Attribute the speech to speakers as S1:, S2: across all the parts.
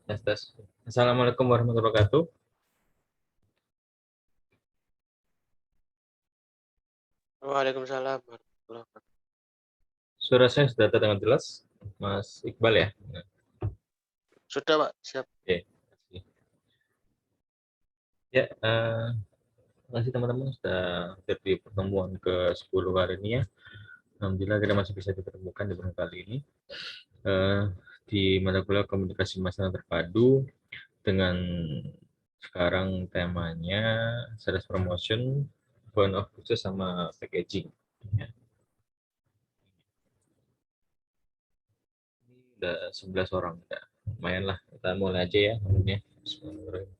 S1: Tes, tes. Assalamualaikum warahmatullahi wabarakatuh.
S2: Waalaikumsalam warahmatullahi wabarakatuh.
S1: Suara saya sudah terdengar jelas, Mas Iqbal ya?
S2: Sudah, Pak. Siap.
S1: Oke. Ya, terima kasih teman-teman sudah hadir di pertemuan ke-10 hari ini ya. Alhamdulillah kita masih bisa dipertemukan di pertemuan kali ini. Eh, di mata kuliah komunikasi masalah terpadu dengan sekarang temanya sales promotion, point of purchase sama packaging. Ya. Udah 11 orang. Ya. Lumayan lah, kita mulai aja ya. Bismillahirrahmanirrahim.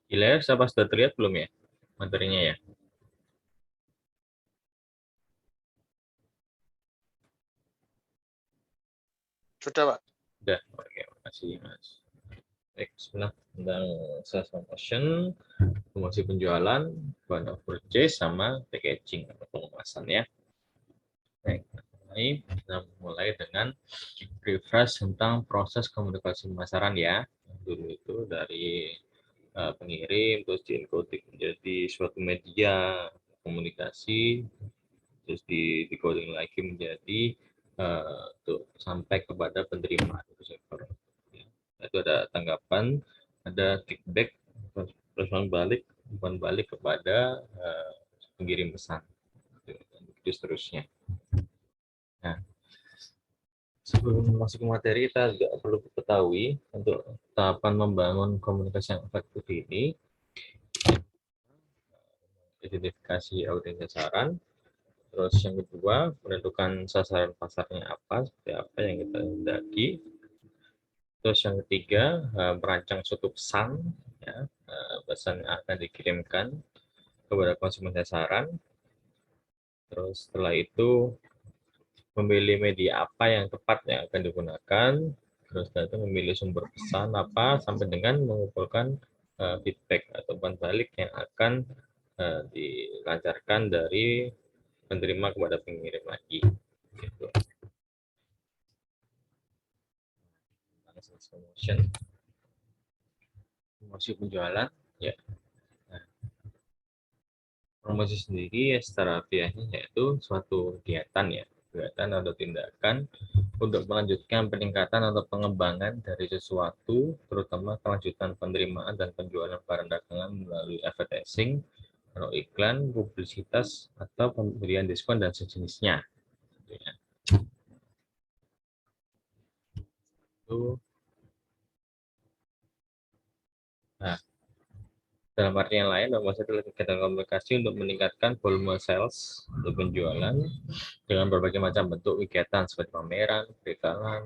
S1: Di layar siapa sudah terlihat belum ya materinya ya?
S2: Sudah, Pak.
S1: Sudah, oke, makasih Mas. Baik, sebenarnya tentang sales promotion, promosi penjualan, point of purchase, sama packaging atau pengemasan ya. Baik, kita mulai dengan refresh tentang proses komunikasi pemasaran ya. Dulu itu dari pengirim, terus di-encoding menjadi suatu media komunikasi, terus di-coding lagi menjadi tuh, sampai kepada penerima receiver. Ya. Itu ada tanggapan, ada feedback, respon balik, umpan balik kepada pengirim pesan, dan begitu seterusnya. Nah, sebelum masuk ke materi, kita juga perlu ketahui untuk tahapan membangun komunikasi yang efektif ini, identifikasi audiens sasaran, terus yang kedua menentukan sasaran pasarnya apa, seperti apa yang kita hendaki. Terus yang ketiga merancang suatu pesan, ya, pesan yang akan dikirimkan kepada konsumen sasaran. Terus setelah itu memilih media apa yang tepat yang akan digunakan. Terus setelah itu memilih sumber pesan apa sampai dengan mengumpulkan feedback atau umpan balik yang akan dilancarkan dari penerima kepada pengirim lagi. Gitu. Promotion, promosi penjualan, ya. Nah, promosi sendiri ya, secara harfiahnya yaitu suatu kegiatan ya, kegiatan atau tindakan untuk melanjutkan peningkatan atau pengembangan dari sesuatu, terutama kelanjutan penerimaan dan penjualan barang dagangan melalui advertising atau iklan, publisitas, atau pemberian diskon dan sejenisnya. Itu. Nah, dalam arti yang lain, promosi adalah kegiatan komunikasi untuk meningkatkan volume sales atau penjualan dengan berbagai macam bentuk kegiatan seperti pameran, perikanan,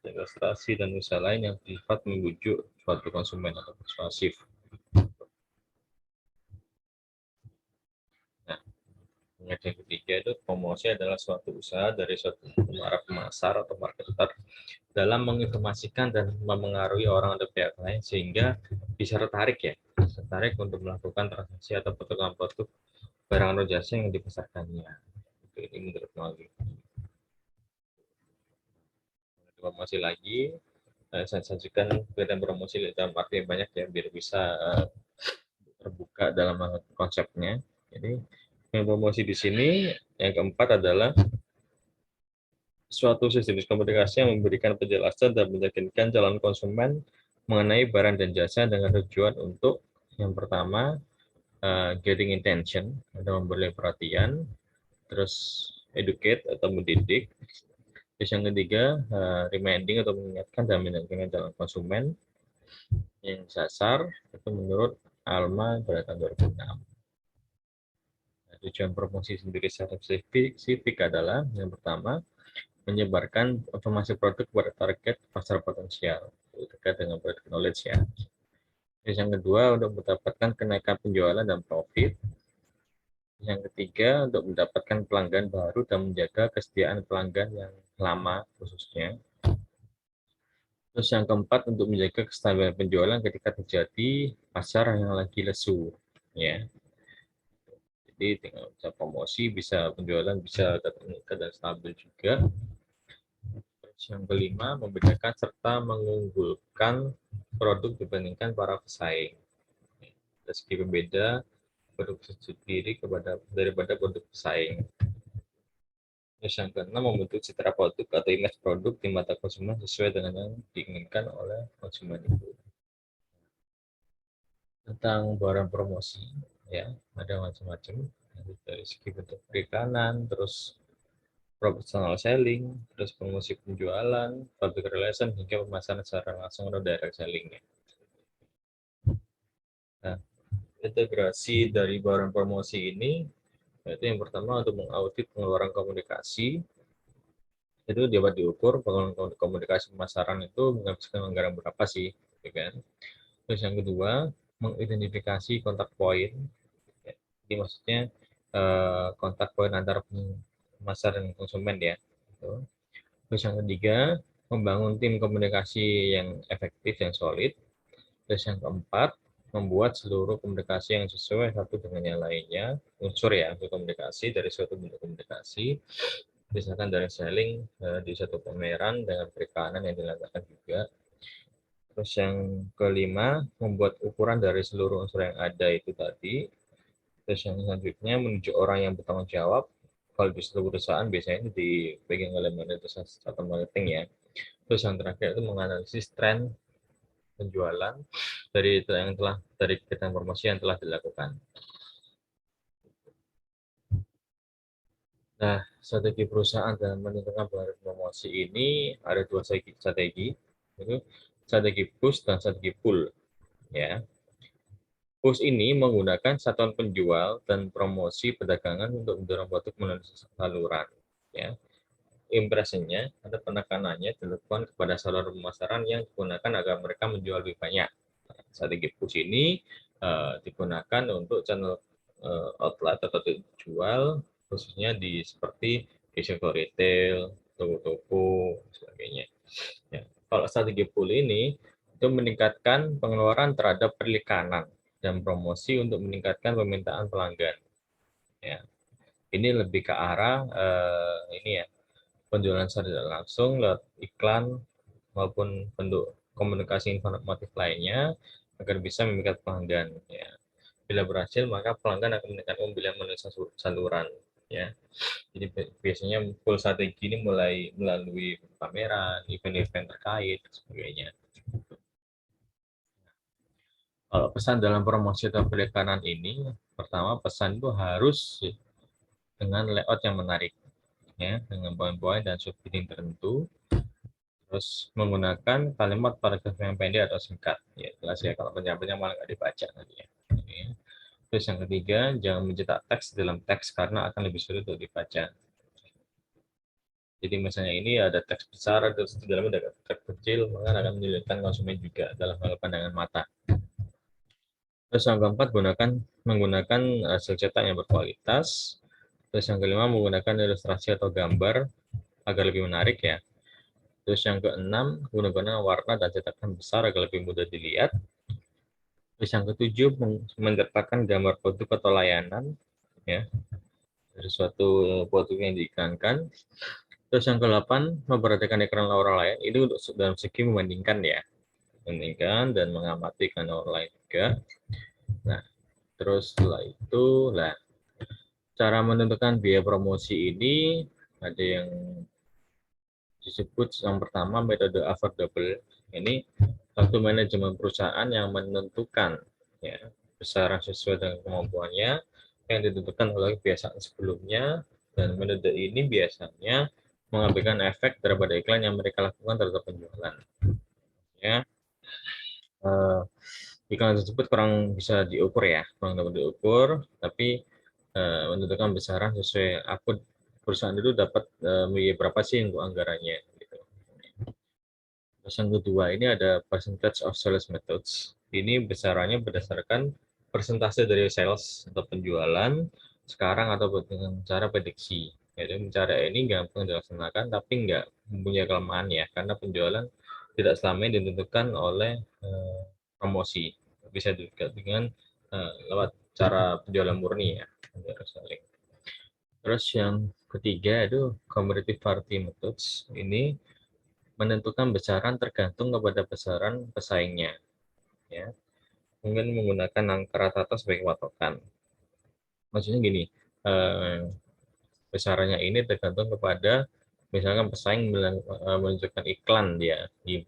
S1: ilustrasi, dan usaha lain yang bersifat membujuk suatu konsumen atau persuasif. Nah, yang ketiga itu promosi adalah suatu usaha dari suatu para pemasar atau marketer dalam menginformasikan dan memengaruhi orang atau pihak lain sehingga bisa tertarik untuk melakukan transaksi atau pertukaran produk barang atau jasa yang dipasarkannya. Ini menurut Mawi. Promosi lagi, saya sajikan kegiatan promosi dalam arti banyak ya biar bisa terbuka dalam konsepnya. Jadi yang promosi di sini yang keempat adalah suatu sistem komunikasi yang memberikan penjelasan dan meyakinkan calon konsumen mengenai barang dan jasa dengan tujuan untuk yang pertama getting intention atau memberi perhatian, terus educate atau mendidik, terus yang ketiga reminding atau mengingatkan dan meyakinkan calon konsumen yang sasar itu menurut Alma pada tahun 2006. Nah, tujuan promosi sendiri secara spesifik adalah yang pertama menyebarkan informasi produk kepada target pasar potensial terkait dengan product knowledge ya. Terus yang kedua untuk mendapatkan kenaikan penjualan dan profit. Yang ketiga, untuk mendapatkan pelanggan baru dan menjaga kesetiaan pelanggan yang lama khususnya. Terus yang keempat, untuk menjaga kestabilan penjualan ketika terjadi pasar yang lagi lesu. Ya. Jadi dengan bisa promosi, bisa penjualan bisa tetap meningkat dan stabil juga. Terus yang kelima, membedakan serta mengunggulkan produk dibandingkan para pesaing. Dari segi pembeda produk sendiri daripada produk pesaing. Terus yang keenam, membentuk citra produk atau image produk di mata konsumen sesuai dengan yang diinginkan oleh konsumen itu. Tentang barang promosi, ya ada macam-macam dari segi bentuk perikanan, terus professional selling, terus promosi penjualan, public relation, hingga pemasaran secara langsung atau direct selling. Nah, integrasi dari barang promosi ini, yaitu yang pertama untuk mengaudit pengeluaran komunikasi, itu dapat diukur pengeluaran komunikasi pemasaran itu menghabiskan anggaran berapa sih, ya kan? Terus yang kedua, mengidentifikasi kontak point. Ya. Jadi maksudnya kontak point antara pemasaran dan konsumen ya. Gitu. Terus yang ketiga, membangun tim komunikasi yang efektif yang solid. Terus yang keempat, membuat seluruh komunikasi yang sesuai satu dengan yang lainnya, unsur ya untuk komunikasi dari suatu bentuk komunikasi, misalkan dari selling di satu pameran dengan perikanan yang dilakukan juga. Terus yang kelima, membuat ukuran dari seluruh unsur yang ada itu tadi. Terus yang selanjutnya, menunjuk orang yang bertanggung jawab. Kalau di seluruh perusahaan biasanya itu dipegang oleh manajer atau marketing ya. Terus yang terakhir itu menganalisis tren penjualan dari kegiatan promosi yang telah dilakukan. Nah, strategi perusahaan dalam menentukan barang promosi ini ada dua strategi, itu strategi push dan strategi pull. Ya, push ini menggunakan satuan penjual dan promosi perdagangan untuk mendorong produk melalui saluran. Ya, impresinya ada penekanannya dilakukan kepada saluran pemasaran yang digunakan agar mereka menjual lebih banyak. Strategi push ini digunakan untuk channel outlet atau jual khususnya di seperti di sektor retail, toko-toko, sebagainya. Ya. Kalau strategi pull ini itu meningkatkan pengeluaran terhadap perikanan dan promosi untuk meningkatkan permintaan pelanggan. Ya. Ini lebih ke arah ini ya, penjualan secara langsung lewat iklan maupun bentuk komunikasi informatif lainnya agar bisa memikat pelanggan. Ya. Bila berhasil, maka pelanggan akan meningkatkan pembelian melalui saluran. Ya. Jadi biasanya full strategi ini mulai melalui pameran, event-event terkait, dan sebagainya. Kalau pesan dalam promosi atau perikanan ini, pertama pesan itu harus dengan layout yang menarik, ya, dengan poin-poin dan subheading tertentu. Terus menggunakan kalimat paragraf yang pendek atau singkat. Ya, jelas ya, kalau panjang-panjang malah nggak dibaca nanti ya. Terus yang ketiga, jangan mencetak teks dalam teks karena akan lebih sulit untuk dibaca. Jadi misalnya ini ada teks besar, terus di dalamnya ada teks kecil, maka akan menyulitkan konsumen juga dalam hal pandangan mata. Terus yang keempat, menggunakan hasil cetak yang berkualitas. Terus yang kelima, menggunakan ilustrasi atau gambar agar lebih menarik ya. Terus yang keenam, gunakan warna dan cetakan besar agar lebih mudah dilihat. Terus yang ketujuh, mendapatkan gambar produk atau layanan ya dari suatu produk yang diiklankan. Terus yang ke-8, memperhatikan ekran orang lain. Ini untuk dalam segi membandingkan ya. Membandingkan dan mengamati ekran orang lain juga. Nah, terus setelah itu, lah cara menentukan biaya promosi ini ada yang disebut yang pertama metode affordable. Ini satu manajemen perusahaan yang menentukan ya besaran sesuai dengan kemampuannya yang ditentukan oleh kebiasaan sebelumnya, dan metode ini biasanya mengabaikan efek daripada iklan yang mereka lakukan terhadap penjualan. Ya, iklan tersebut kurang bisa diukur ya, kurang dapat diukur, tapi menentukan besaran sesuai akun perusahaan itu dapat berapa sih untuk anggarannya. Gitu. Terus yang kedua ini ada percentage of sales methods. Ini besarannya berdasarkan persentase dari sales atau penjualan sekarang atau dengan cara prediksi. Jadi cara ini gampang dilaksanakan tapi nggak mempunyai kelemahan ya, karena penjualan tidak selamanya ditentukan oleh promosi. Bisa juga dengan lewat cara penjualan murni ya. Terus yang ketiga itu comparative party methods. Ini menentukan besaran tergantung kepada besaran pesaingnya. Ya, mungkin menggunakan angka rata-rata sebagai patokan. Maksudnya gini, besarannya ini tergantung kepada misalkan pesaing menunjukkan iklan dia di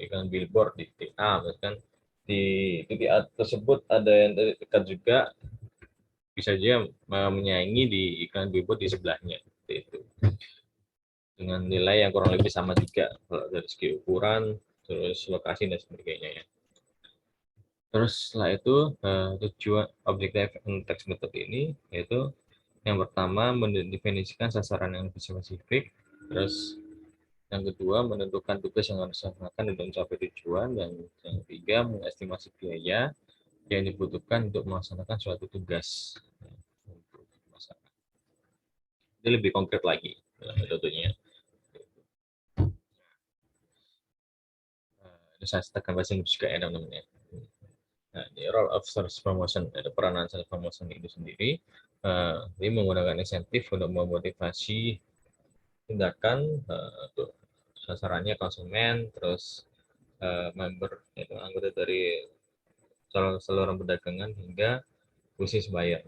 S1: iklan billboard di titik A, misalkan di titik A tersebut ada yang dekat juga, bisa saja menyaingi di iklan billboard di sebelahnya, seperti itu, dengan nilai yang kurang lebih sama juga dari segi ukuran, terus lokasi dan sebagainya ya. Terus setelah itu tujuan objective and text method ini yaitu yang pertama mendefinisikan sasaran yang lebih spesifik, terus yang kedua menentukan tugas yang harus dilaksanakan untuk mencapai tujuan, dan yang ketiga mengestimasi biaya yang dibutuhkan untuk melaksanakan suatu tugas. Ini lebih konkret lagi metodenya. Ini saya tekan bahasa Inggris juga ya teman-teman. Nah, di role of sales promotion, ada peranan sales promotion itu sendiri. Ini menggunakan insentif untuk memotivasi tindakan untuk sasarannya konsumen, terus member, yaitu anggota dari saluran perdagangan hingga bisnis buyer.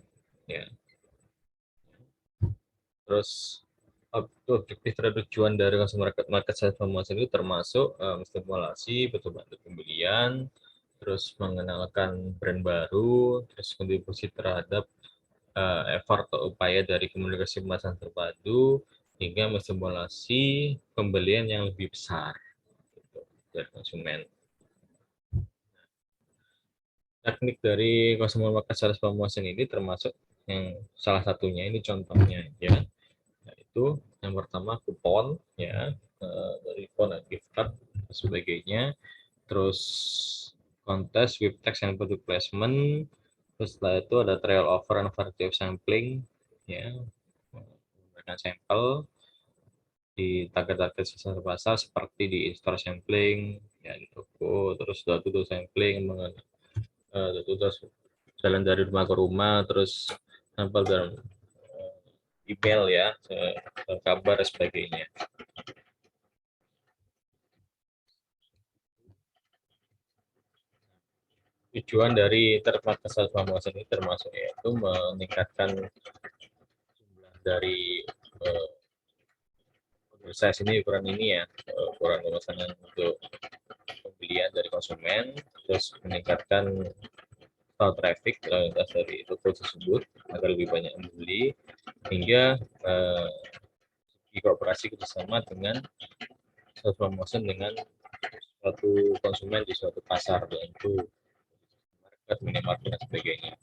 S1: Ya. Terus objektif terhadap tujuan dari consumer market sales promotion itu termasuk stimulasi percobaan untuk pembelian, terus mengenalkan brand baru, terus kontribusi terhadap effort atau upaya dari komunikasi pemasaran terpadu, hingga menstimulasi pembelian yang lebih besar gitu, dari konsumen. Teknik dari consumer market sales promotion ini termasuk yang salah satunya ini contohnya ya, yaitu yang pertama kupon ya, dari kupon dan gift card dan sebagainya, terus kontes with text and product placement, terus setelah itu ada trial offer and variety of sampling ya, memberikan sampel di target-target sasaran pasar seperti di in-store sampling ya, di toko, terus door-to-door sampling, terus jalan dari rumah ke rumah, terus sampel dalam email ya, kabar dan sebagainya. Tujuan dari third market sales promotion ini termasuk yaitu meningkatkan jumlah dari saya sini ukuran ini ya, ukuran pemesanan untuk pembelian dari konsumen, terus meningkatkan traffic lintas dari toko tersebut agar lebih banyak membeli, hingga kooperasi kerjasama dengan sales promotion dengan suatu konsumen di suatu pasar tertentu, market, minimarket dan sebagainya.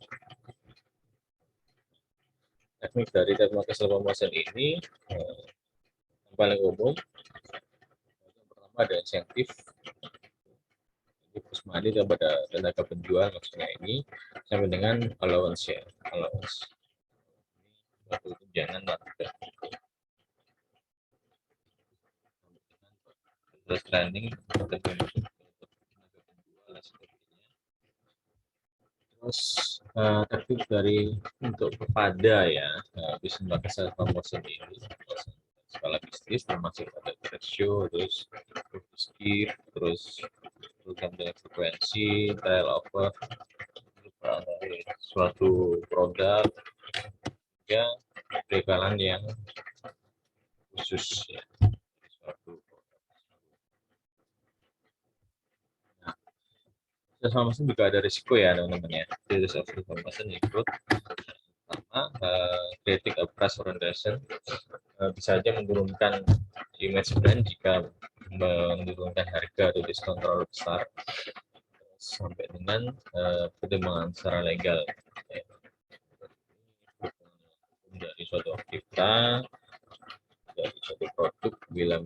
S1: Teknik dari market sales promotion ini yang paling umum, yang pertama ada insentif, plus money kepada tenaga penjual, maksudnya ini sampai dengan allowance ya, allowance suatu tunjangan lah, terus training tenaga penjual dan sebagainya. Terus tertib dari untuk kepada ya, bisa melakukan sales promotion ini skala bisnis termasuk ada trade show, terus skip, terus program dengan frekuensi, trial offer dari suatu produk ya, perbekalan yang khusus ya, suatu produk. Nah, sales promotion juga ada risiko ya teman-teman ya. Jadi sales promotion include pertama, creating a price orientation, bisa saja menurunkan image brand jika menurunkan harga atau diskon terlalu besar, sampai dengan pertimbangan secara legal ya, dari suatu aktivitas, dari suatu produk, bila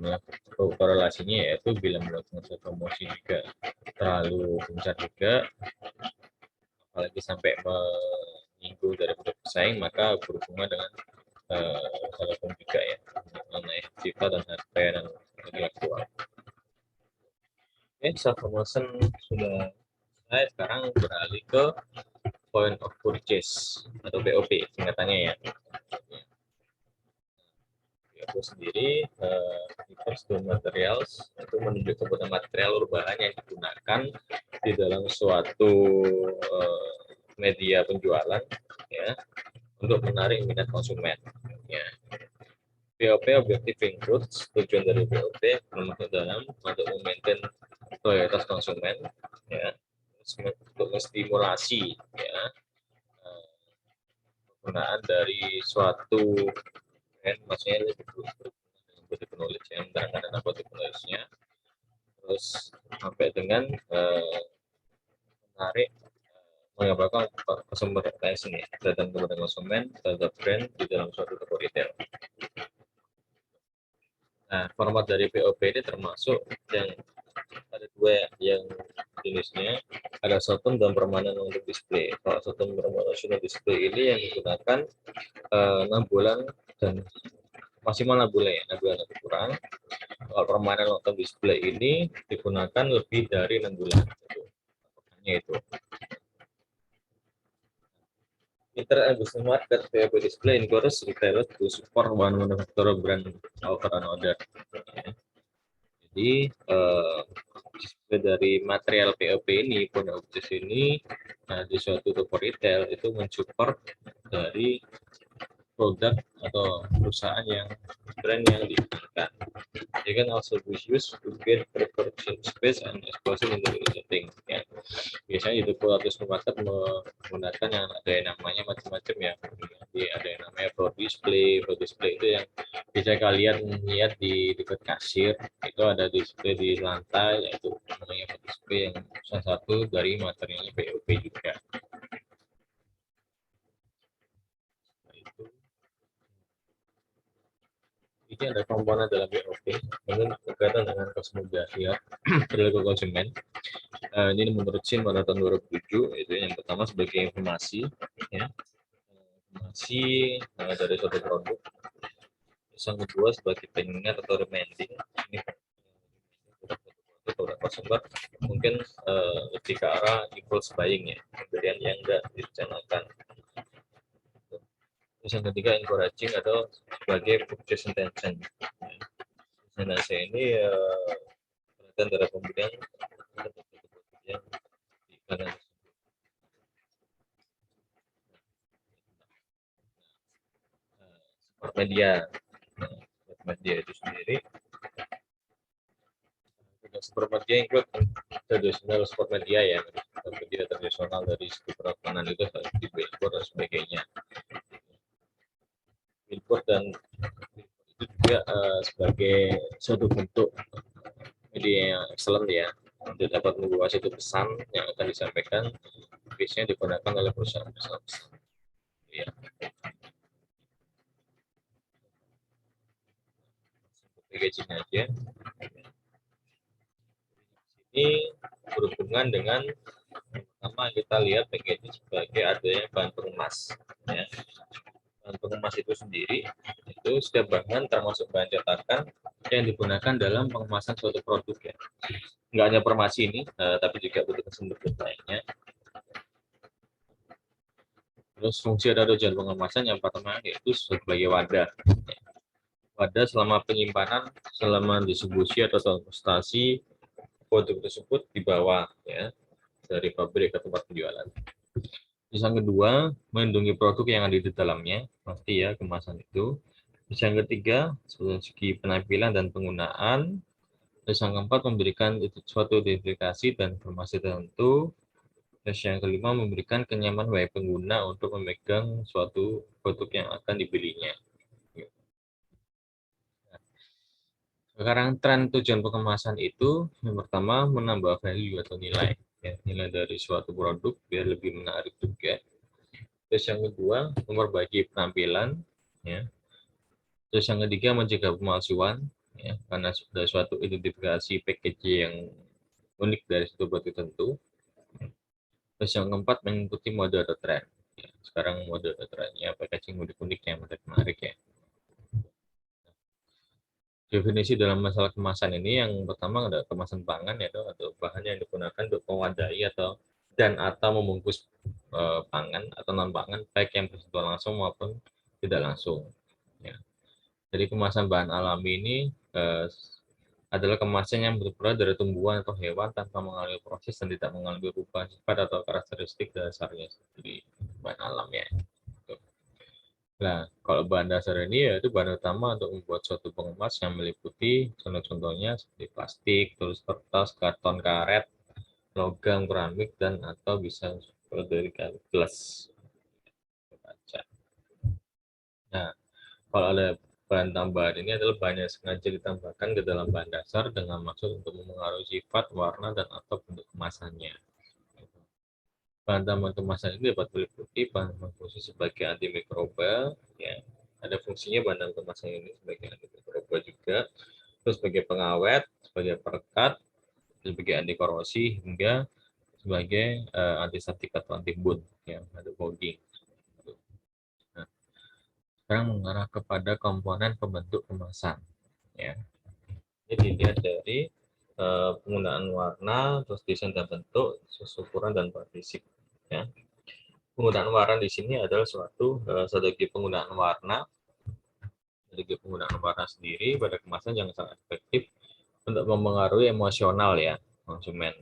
S1: korelasinya yaitu bila melakukan promosi juga terlalu besar juga, apalagi sampai minggu dari produk bersaing, maka berhubungan dengan telepon juga ya, mengenai cita dan harga dan aktual. Oke, self promotion sudah selesai. Sekarang beralih ke point of purchase atau POP singkatannya ya. POP sendiri refers to materials, itu menunjuk kepada material bahan yang digunakan di dalam suatu media penjualan ya untuk menarik minat konsumen ya. POP objektif includes, tujuan dari POP termasuk dalam untuk memaintain loyalitas konsumen ya, untuk menstimulasi ya penggunaan dari suatu brand, maksudnya ini berhubungan dengan body penulis yang menerangkan dana body penulisnya, terus sampai dengan menarik menggambarkan consumer attention ya, datang kepada konsumen terhadap brand di dalam suatu toko retail. Nah, format dari POP ini termasuk yang ada dua yang jenisnya, ada short term dan permanen untuk display. Kalau short term promotional display ini yang digunakan 6 bulan dan maksimal 6 bulan ya, 6 bulan lebih kurang. Kalau permanen long term display ini digunakan lebih dari 6 bulan. Itu. Inter and business market POP display encourages retailers to support one manufacturer brand over another. Jadi dari material POP ini, point of purchase ini di suatu toko retail itu mensupport dari produk atau perusahaan yang brand yang digunakan. They can also be used to get production space and exposure in the setting. Ya. Biasanya di toko atau supermarket menggunakan yang ada yang namanya macam-macam ya. Jadi ada yang namanya floor display itu yang bisa kalian lihat di dekat kasir, itu ada display di lantai, yaitu namanya display yang salah satu dari materialnya POP juga. Ini ada komponen dalam POP, namun berkaitan dengan kemudahan perilaku konsumen. Ini menurut SIN pada tahun 2007, itu yang pertama sebagai informasi, ya, informasi dari suatu produk. Yang kedua sebagai pengingat atau reminding. Ini produk konsumer mungkin lebih ke arah impulse buying ya, pembelian yang enggak direncanakan. Terus yang ketiga encouraging atau sebagai purchase intention. Nah, saya ini perhatian dari pembelian yang di kanan sport media. Sport media itu sendiri, sport media include tradisional sport media ya, media tradisional dari segi perorangan itu seperti billboard dan sebagainya. Billboard dan itu juga sebagai suatu bentuk media yang excellent ya, untuk dapat membawa suatu pesan yang akan disampaikan, biasanya digunakan oleh perusahaan besar. Ya. Packaging aja. Ini berhubungan dengan pertama kita lihat packaging sebagai adanya bahan pengemas. Ya. Bahan pengemas itu sendiri, itu setiap bahan termasuk bahan cetakan yang digunakan dalam pengemasan suatu produk ya. Nggak hanya farmasi ini, tapi juga bentuk-bentuk lainnya. Terus fungsi atau tujuan pengemasan yang pertama yaitu sebagai wadah. Wadah selama penyimpanan, selama distribusi atau transportasi produk tersebut dibawa ya dari pabrik ke tempat penjualan. Terus yang kedua, melindungi produk yang ada di dalamnya, pasti ya kemasan itu. Terus yang ketiga, segi penampilan dan penggunaan. Terus yang keempat, memberikan suatu identifikasi dan informasi tertentu. Terus yang kelima, memberikan kenyamanan bagi pengguna untuk memegang suatu produk yang akan dibelinya. Sekarang tren tujuan pengemasan itu, yang pertama menambah value atau nilai. Ya, nilai dari suatu produk biar lebih menarik juga. Terus yang kedua, memperbaiki penampilan. Ya. Terus yang ketiga, mencegah pemalsuan. Ya, karena sudah suatu identifikasi packaging yang unik dari suatu produk tertentu. Terus yang keempat, mengikuti mode atau tren. Ya. Sekarang mode veterannya packaging unik-unik yang menarik ya. Definisi dalam masalah kemasan ini yang pertama ada kemasan pangan ya, atau bahan yang digunakan untuk mewadahi atau membungkus pangan atau non pangan baik yang bersentuhan langsung maupun tidak langsung. Ya. Jadi kemasan bahan alami ini adalah kemasan yang berasal dari tumbuhan atau hewan tanpa mengalami proses dan tidak mengalami perubahan sifat atau karakteristik dasarnya sendiri, bahan alam ya. Nah, kalau bahan dasar ini yaitu bahan utama untuk membuat suatu pengemas yang meliputi contoh-contohnya seperti plastik, terus kertas, karton karet, logam, keramik, dan atau bisa dari gelas kaca. Nah, kalau ada bahan tambahan ini adalah bahan yang sengaja ditambahkan ke dalam bahan dasar dengan maksud untuk memengaruhi sifat, warna, dan atau bentuk kemasannya. Bahan tambahan kemasan ini dapat meliputi bahan berfungsi sebagai antimikroba, ya. Ada fungsinya bahan tambahan kemasan ini sebagai antimikroba juga, terus sebagai pengawet, sebagai perekat, sebagai anti korosi, hingga sebagai antiseptik atau antibun, ya, ada fogging. Nah, sekarang mengarah kepada komponen pembentuk kemasan, ya. Jadi dilihat dari penggunaan warna, terus desain dan bentuk, ukuran dan fisik, ya. Penggunaan warna di sini adalah strategi penggunaan warna. Strategi penggunaan warna sendiri pada kemasan yang sangat efektif untuk mempengaruhi emosional ya konsumen.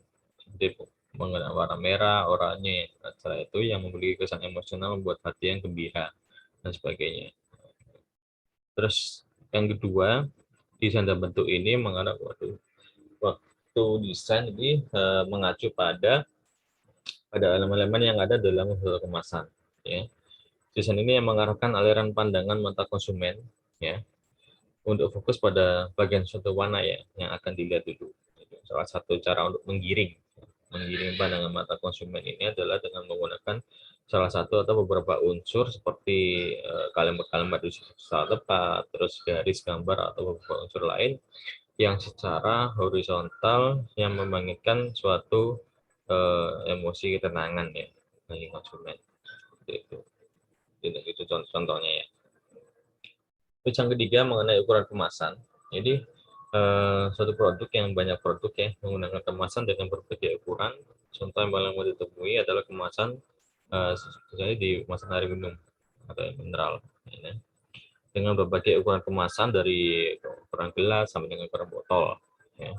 S1: Jadi menggunakan warna merah, oranye, setelah itu yang memiliki kesan emosional membuat hati yang gembira dan sebagainya. Terus yang kedua, desain dan bentuk ini mengarah waktu desain ini mengacu pada elemen-elemen yang ada dalam kemasan. Ya. Desain ini yang mengarahkan aliran pandangan mata konsumen, ya, untuk fokus pada bagian suatu warna ya yang akan dilihat dulu. Salah satu cara untuk menggiring pandangan mata konsumen ini adalah dengan menggunakan salah satu atau beberapa unsur seperti kalimat-kalimat di saat tepat, terus garis gambar atau beberapa unsur lain yang secara horizontal yang membangkitkan suatu emosi ketenangan ya bagi konsumen. Itu contohnya ya. Terus yang ketiga mengenai ukuran kemasan. Jadi suatu produk yang banyak produk ya menggunakan kemasan dengan berbagai ukuran. Contoh yang paling mudah ditemui adalah kemasan misalnya di kemasan air minum atau mineral. Ya. Dengan berbagai ukuran kemasan dari ukuran gelas sampai dengan ukuran botol. Ya.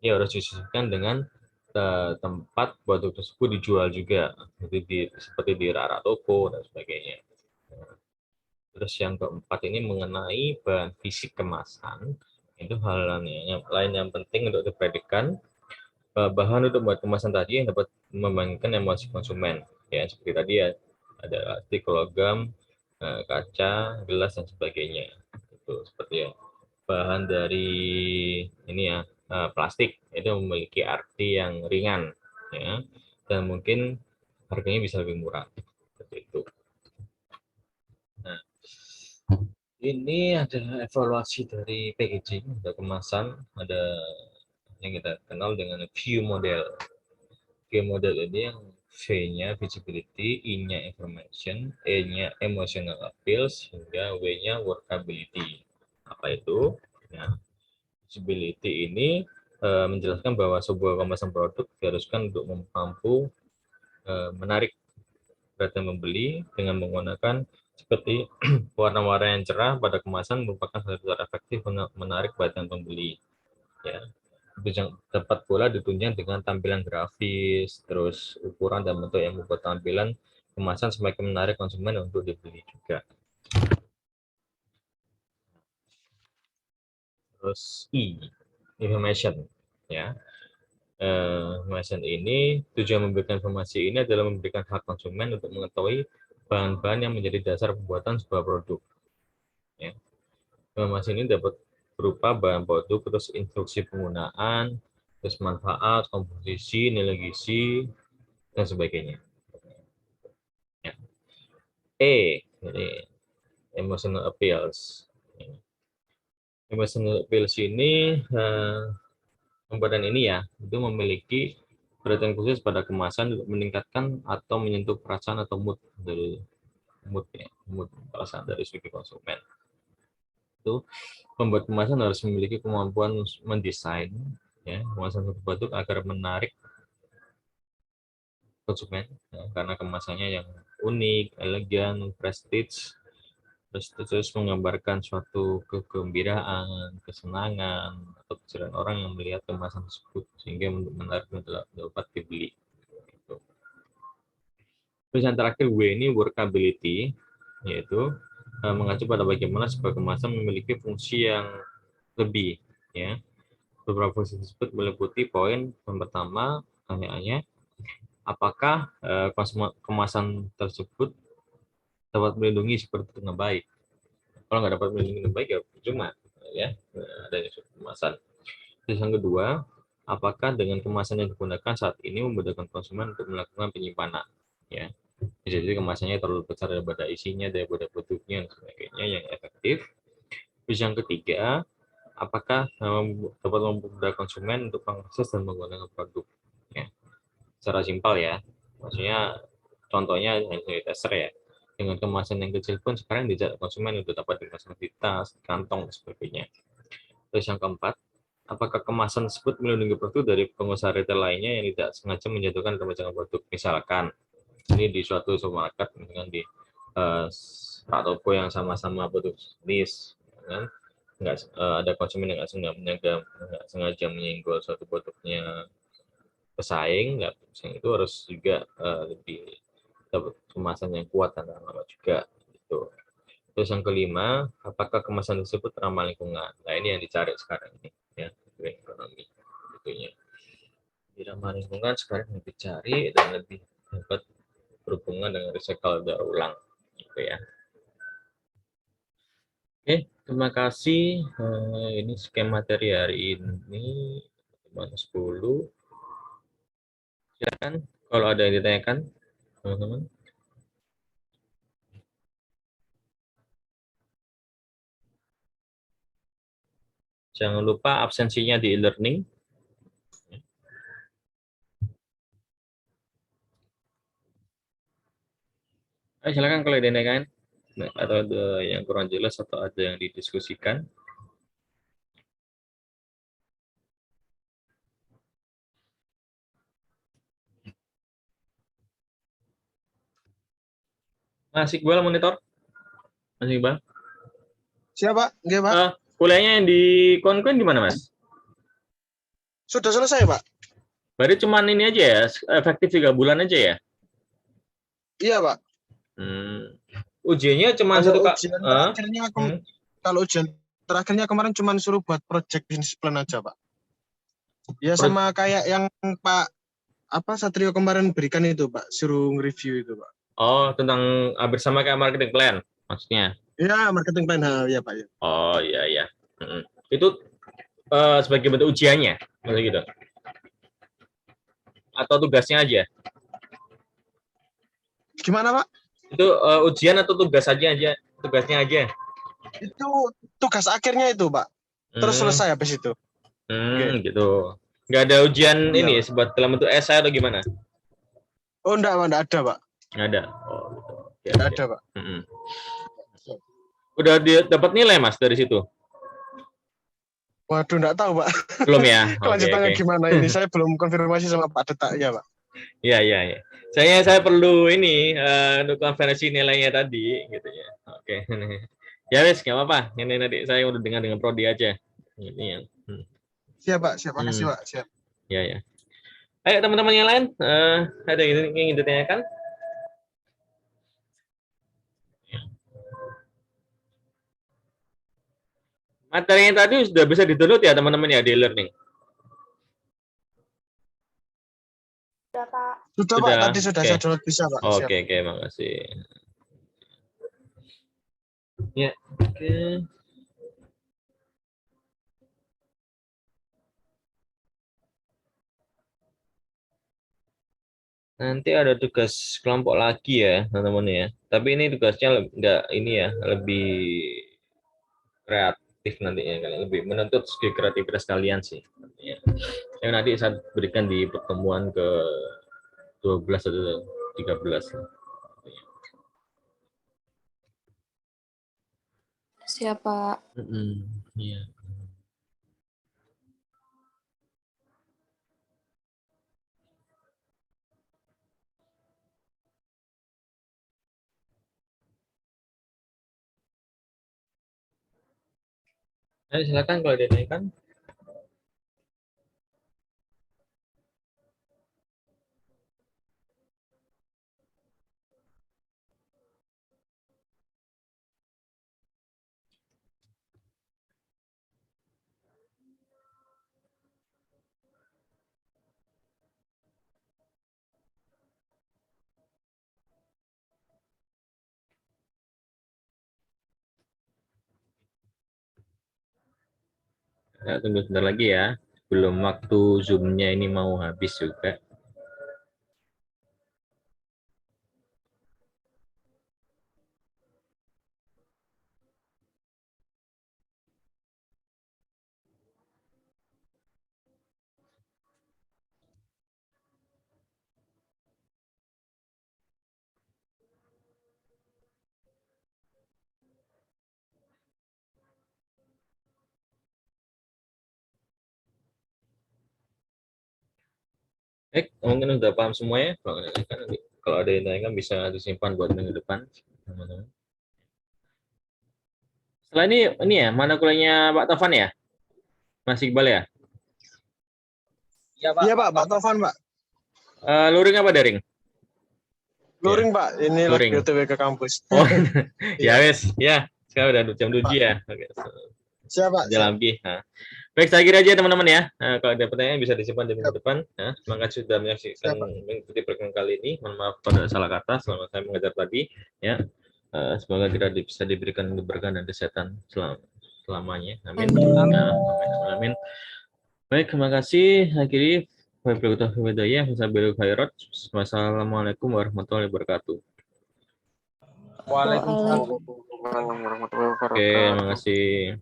S1: Ini harus disesuaikan dengan tempat produk tersebut dijual juga, seperti di Rara Toko dan sebagainya. Terus yang keempat ini mengenai bahan fisik kemasan, itu hal lain yang penting untuk diperhatikan. Bahan untuk buat kemasan tadi yang dapat membangkitkan emosi konsumen, ya seperti tadi ya ada plastik, logam, kaca, gelas dan sebagainya. Itu seperti ya. Bahan dari ini ya plastik itu memiliki arti yang ringan, ya, dan mungkin harganya bisa lebih murah. Seperti itu. Nah, ini adalah evaluasi dari packaging, ada kemasan, ada yang kita kenal dengan view model. View model ini yang V-nya visibility, I-nya information, E-nya emotional appeal, hingga W-nya workability. Apa itu? Ya, visibility ini menjelaskan bahwa sebuah kemasan produk diharuskan untuk mampu menarik perhatian pembeli dengan menggunakan seperti warna-warna yang cerah pada kemasan merupakan salah satu cara efektif menarik perhatian pembeli. Ya, dapat pula ditunjang dengan tampilan grafis, terus ukuran dan bentuk yang membuat tampilan kemasan semakin menarik konsumen untuk dibeli juga. Terus information, ya. Information ini tujuan memberikan informasi ini adalah memberikan hak konsumen untuk mengetahui bahan-bahan yang menjadi dasar pembuatan sebuah produk. Ya. Informasi ini dapat berupa bahan produk, terus instruksi penggunaan, terus manfaat, komposisi, nilai gizi, dan sebagainya. Ya. Jadi emotional appeals. Emotional appeals ini komponen ini ya itu memiliki perhatian khusus pada kemasan untuk meningkatkan atau menyentuh perasaan atau mood dari mood perasaan dari segi konsumen. Itu pembuat kemasan harus memiliki kemampuan mendesain ya kemasan satu produk agar menarik konsumen ya, karena kemasannya yang unik, elegan, prestige, terus menggambarkan suatu kegembiraan, kesenangan, atau keceriaan orang yang melihat kemasan tersebut sehingga menarik untuk dapat dibeli. Gitu. Terus yang terakhir W ini workability, yaitu mengacu pada bagaimana sebuah kemasan memiliki fungsi yang lebih. Ya, beberapa fungsi tersebut meliputi poin yang pertama, pertanyaannya, apakah kemasan tersebut dapat melindungi seperti dengan baik? Kalau nggak dapat melindungi dengan baik ya cuma ya adanya kemasan. Terus yang kedua, apakah dengan kemasan yang digunakan saat ini memudahkan konsumen untuk melakukan penyimpanan? Ya, jadi kemasannya terlalu besar daripada isinya, daripada produknya dan sebagainya yang efektif. Terus yang ketiga, apakah dapat memudahkan konsumen untuk mengakses dan menggunakan produk? Ya, secara simpel ya, maksudnya contohnya sanitizer ya. Dengan kemasan yang kecil pun sekarang diajak konsumen untuk dapat dimasukkan di tas, kantong, dan sebagainya. Terus yang keempat, apakah kemasan tersebut melindungi produk dari pengusaha retail lainnya yang tidak sengaja menjatuhkan kebijakan produk? Misalkan, ini di suatu supermarket, dengan di Pak toko yang sama-sama produk jenis, kan? Nggak ada konsumen yang nggak sengaja menyinggol suatu produknya pesaing, nggak pesaing itu harus juga lebih dapat kemasan yang kuat dan lama juga gitu. Terus yang kelima, apakah kemasan tersebut ramah lingkungan? Nah ini yang dicari sekarang ini ya, green economy tentunya. Di ramah lingkungan sekarang yang dicari dan lebih dapat berhubungan dengan recycle daur ulang gitu ya. Oke, terima kasih. Ini skema materi hari ini teman 10. Silakan kalau ada yang ditanyakan, teman-teman. Jangan lupa absensinya di e-learning. Silakan kalau ada yang ditanyakan atau ada yang kurang jelas atau ada yang didiskusikan. Mas Iqbal monitor? Mas Iqbal?
S2: Siapa? Nggih, Pak.
S1: Kuliahnya yang di Konken di mana, Mas?
S2: Sudah selesai, Pak.
S1: Berarti cuma ini aja ya, efektif 3 bulan aja ya?
S2: Iya, Pak.
S1: Ujiannya cuma
S2: Kalau
S1: satu kak.
S2: ujian terakhirnya kalau ujian terakhirnya kemarin cuma suruh buat project business plan aja, Pak. Ya sama kayak yang Pak Satrio kemarin berikan itu, Pak, suruh nge-review itu, Pak.
S1: Oh, tentang bersama kayak marketing plan maksudnya.
S2: Ya, marketing plan ya, Pak ya.
S1: Oh, iya iya. Itu sebagai bentuk ujiannya, maksudnya gitu. Atau tugasnya aja?
S2: Gimana, Pak?
S1: Itu ujian atau tugas aja? Tugasnya aja.
S2: Itu tugas akhirnya itu, Pak. Terus selesai habis itu.
S1: Gitu. Nggak ada ujian
S2: Iya,
S1: ini
S2: Pak.
S1: sebuah dalam bentuk esai atau gimana?
S2: Oh, enggak ada, Pak.
S1: Nggak ada. Oh, gitu.
S2: Enggak ada, Pak.
S1: Udah dapat nilai, Mas, dari situ?
S2: Waduh, enggak tahu, Pak.
S1: Belum ya?
S2: Kelanjutannya gimana ini? Saya belum konfirmasi sama Pak Detak ya, Pak.
S1: Iya, iya, iya. Saya perlu ini untuk konversi nilainya tadi gitu ya. Oke. Ya wes, nggak apa-apa. Ini nanti saya udah dengan prodi aja. Ini ya.
S2: Siap, Pak. Siap, makasih, Pak. Siap.
S1: Ya, ya. Ayo teman-teman yang lain, ada yang ingin ditanyakan? Materi yang tadi sudah bisa di-download ya teman-teman ya di e-learning?
S2: Sudah, Pak. Sudah, Pak. Tadi sudah saya download bisa, Pak.
S1: Oke, oke, makasih. Ya, oke. Nanti ada tugas kelompok lagi ya, teman-teman ya. Tapi ini tugasnya nggak ini ya, lebih kreatif. kreatif nantinya kalian, lebih menuntut skill kreativitas kalian sih nantinya. Yang nanti saya berikan di pertemuan ke 12 atau 13.
S3: Siapa?
S1: Iya. Ayo silakan kalau ditanyakan. Nah, tunggu sebentar lagi ya. Belum waktu Zoom-nya ini mau habis juga. Mungkin udah paham semuanya. Kalau ada yang tanyakan bisa disimpan buat minggu depan. Teman-teman. Setelah ini ya, mana kuliahnya Pak Tovan ya? Mas Iqbal ya?
S2: Iya Pak, Pak Tovan Pak.
S1: Luring apa daring?
S2: Luring Pak, ini
S1: Luring.
S2: lagi OTW ke kampus.
S1: Oh, ya wes, ya. Sekarang udah jam 7 ya. Oke.
S2: Siap Pak.
S1: Jalan lagi. Nah. Baik, saya kira aja teman-teman ya. Kalau ada pertanyaan bisa disimpan di minggu depan. Nah, terima kasih sudah menyaksikan mengikuti pertemuan kali ini. Mohon maaf pada salah kata selama saya mengajar tadi. Ya, semoga kita bisa diberikan keberkahan dan kesehatan selamanya. Amin. Nah, amin. Baik, terima kasih. Akhiri. Wassalamualaikum warahmatullahi wabarakatuh.
S2: Waalaikumsalam warahmatullahi wabarakatuh.
S1: Oke, terima kasih.